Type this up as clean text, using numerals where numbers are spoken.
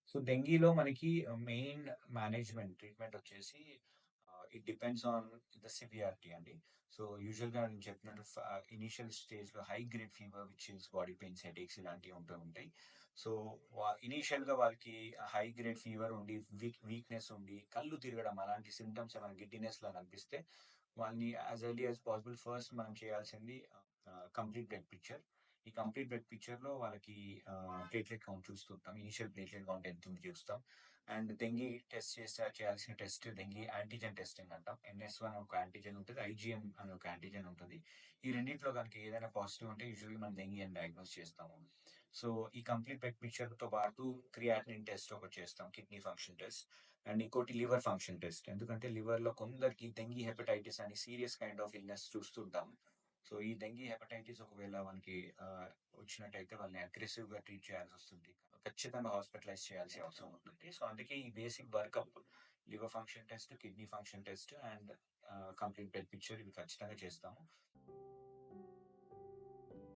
So డెంగీలో మనకి main management treatment వచ్చేసి it depends on the severity అండి. సో యూజువల్గా నేను చెప్పినట్టు ఇనిషియల్ స్టేజ్లో high grade fever which is body pains headaches ఇలాంటివి ఉంటూ ఉంటాయి. సో ఇనీషియల్గా వాళ్ళకి హై గ్రేడ్ ఫీవర్ ఉండి వీక్నెస్ ఉండి కళ్ళు తిరగడం అలాంటి సిమ్టమ్స్ ఏమైనా గిడ్డినెస్ లా కనిపిస్తే వాళ్ళని as early as possible first మనం చేయాల్సింది కంప్లీట్ బ్లడ్ పిక్చర్. ఈ కంప్లీట్ బ్లడ్ పిక్చర్ లో వాళ్ళకి ప్లేట్లెట్ కౌంట్ చూస్తుంటాం. ఇనిషియల్ ప్లేట్లెట్ కౌంట్ ఎంత ఉంది చూస్తాం. అండ్ దెంగి టెస్ట్ చేయాల్సిన టెస్ట్ దెంగి యాంటీజెన్ టెస్టింగ్ అంటాం. NS1 ఒక యాంటీజెన్ ఉంటుంది, IgM అని ఒక యాంటీజెన్ ఉంటుంది. ఈ రెండింటిలో కనుక ఏదైనా పాజిటివ్ ఉంటే యూజువల్లీ మనం దెంగి అని డయాగ్నోస్ చేస్తాము. సో ఈ కంప్లీట్ బ్లడ్ పిక్చర్ తో పాటు క్రియాటినిన్ టెస్ట్ ఒకటి చేస్తాం, కిడ్నీ ఫంక్షన్ టెస్ట్. అండ్ ఇంకోటి లివర్ ఫంక్షన్ టెస్ట్. ఎందుకంటే లివర్ లో కొందరికి దెంగి హెపటైటిస్ అని సీరియస్ కైండ్ ఆఫ్ ఇల్నెస్ చూస్తుంటాం. సో ఈ డెంగీ హెపటైటిస్ ఒకవేళ మనకి వచ్చినట్టయితే వాళ్ళని అగ్రెసివ్ గా ట్రీట్ చేయాల్సి వస్తుంది, ఖచ్చితంగా హాస్పిటలైజ్ చేయాల్సిన అవసరం ఉంటుంది. సో అందుకే ఈ basic workup liver function test, kidney function test and complete blood picture ఇవి ఖచ్చితంగా చేస్తాము.